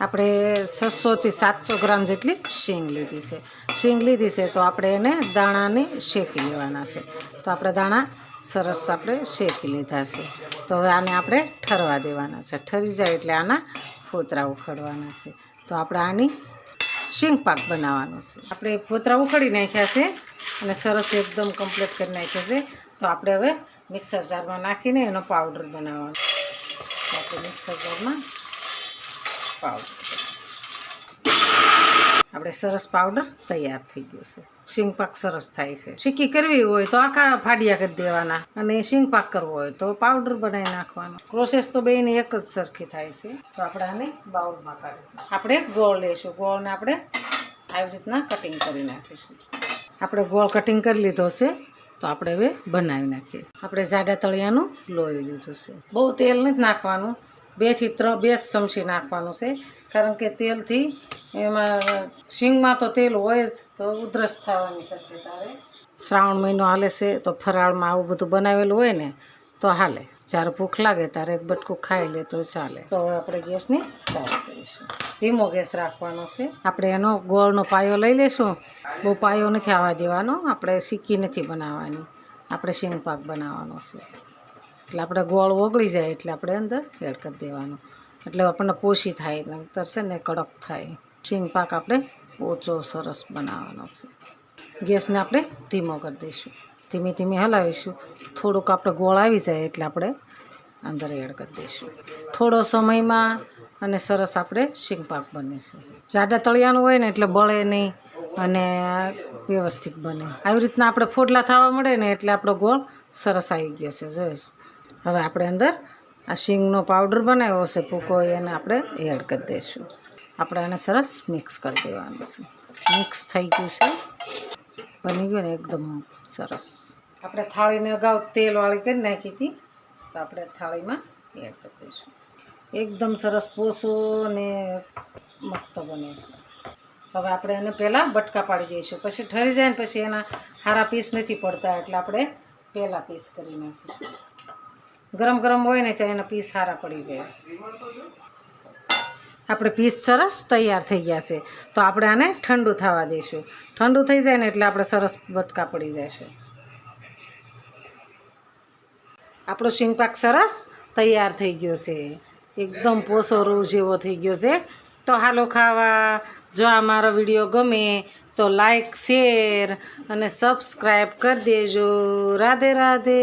આપણે 600 થી 700 ગ્રામ જેટલી શીંગ લીધી છે. શીંગ લીધી છે તો આપણે એને દાણાને શેકી લેવાના છે. તો આપણે દાણા સરસ આપણે શેકી લીધા છે. તો હવે આને આપણે ઠરવા દેવાના છે. ઠરી જાય એટલે આના ફોતરા ઉખડવાના છે. તો આપણે આની શીંગ પાક બનાવવાનો છે. આપણે ફોતરા ઉખડી નાખ્યા છે અને સરસ એકદમ કમ્પ્લીટ કરી નાખ્યા છે. તો આપણે હવે મિક્સર જારમાં નાખીને એનો પાવડર બનાવવાનો. તો આપણે મિક્સર જારમાં પાવડર આપણે સરસ પાવડર તૈયાર થઈ ગયો છે. શીંગ પાક સરસ થાય છે. શીકી કરવી હોય તો આખા ફાડિયા કરી દેવાના અને શીંગ પાક કરવો હોય તો પાવડર બનાવી નાખવાનો. પ્રોસેસ તો બેયની એક જ સરખી થાય છે. તો આપણે આને બાઉલમાં કાઢી આપણે ગોળ લઈશું. ગોળને આપણે આવી રીતના કટિંગ કરી નાખીશું. આપણે ગોળ કટિંગ કરી લીધો છે. તો આપણે હવે બનાવી નાખીએ. આપણે જાડા તળિયાનું લોહી લીધું છે. બહુ તેલ નથી નાખવાનું. 2 થી 3 ચમચી નાખવાનું છે. કારણ કે તેલથી એમાં શીંગમાં તો તેલ હોય જ તો ઉધરસ થવાની શક્યતા રહે. શ્રાવણ મહિનો હાલે છે તો ફરાળમાં આવું બધું બનાવેલું હોય ને તો હાલે. જ્યારે ભૂખ લાગે ત્યારે એક બટકું ખાઈ લે તો ચાલે. તો હવે આપણે ગેસની ચાલુ કરીશું. ધીમો ગેસ રાખવાનો છે. આપણે એનો ગોળનો પાયો લઈ લઈશું. બહુ પાયો નથી આવવા દેવાનો. આપણે શીકી નથી બનાવવાની. આપણે શીંગ પાક બનાવવાનો છે. એટલે આપણે ગોળ ઓગળી જાય એટલે આપણે અંદર એડ કરી દેવાનું. એટલે આપણને પોષી થાય નહીંતર છે ને કડક થાય. શીંગ પાક આપણે ઓછો સરસ બનાવવાનો છે. ગેસને આપણે ધીમો કરી દઈશું. ધીમે ધીમે હલાવીશું. થોડુંક આપણે ગોળ આવી જાય એટલે આપણે અંદર એડ કરી દઈશું. થોડો સમયમાં અને સરસ આપણે શીંગ પાક બને છે. જાડા તળિયાનું હોય ને એટલે બળે નહીં અને વ્યવસ્થિત બને. આવી રીતના આપણે ફોડલા થવા મળે ને એટલે આપણો ગોળ સરસ આવી ગયો છે. જોઈશ હવે આપણે અંદર આ શીંગનો પાવડર બનાવ્યો છે ભૂકો એને આપણે એડ કરી દઈશું. આપણે આને સરસ મિક્સ કરી દેવાનું છે. મિક્સ થઈ ગયું છે. બની ગયું ને એકદમ સરસ. આપણે થાળીને અગાઉ તેલવાળી કરી નાખી હતી. તો આપણે થાળીમાં એડ કરી દઈશું. એકદમ સરસ પોસો ને મસ્ત બને છે. હવે આપણે એને પહેલાં બટકા પાડી દઈશું. પછી ઠરી જાય ને પછી એના સારા પીસ નથી પડતા એટલે આપણે પહેલાં પીસ કરી નાખીશું. ગરમ ગરમ હોય ને તો એના પીસ સારા પડી જાય. આપણે પીસ સરસ તૈયાર થઈ ગયા છે. તો આપણે આને ઠંડુ થવા દઈશું. ઠંડુ થઈ જાય ને એટલે આપણે સરસ બટકા પડી જશે. આપણો શીંગ પાક સરસ તૈયાર થઈ ગયો છે. એકદમ પોસોરું જેવો થઈ ગયો છે. તો હાલો ખાવા. જો આ મારો વિડીયો ગમે તો લાઈક શેર અને સબસ્ક્રાઈબ કરી દેજો. રાધે રાધે.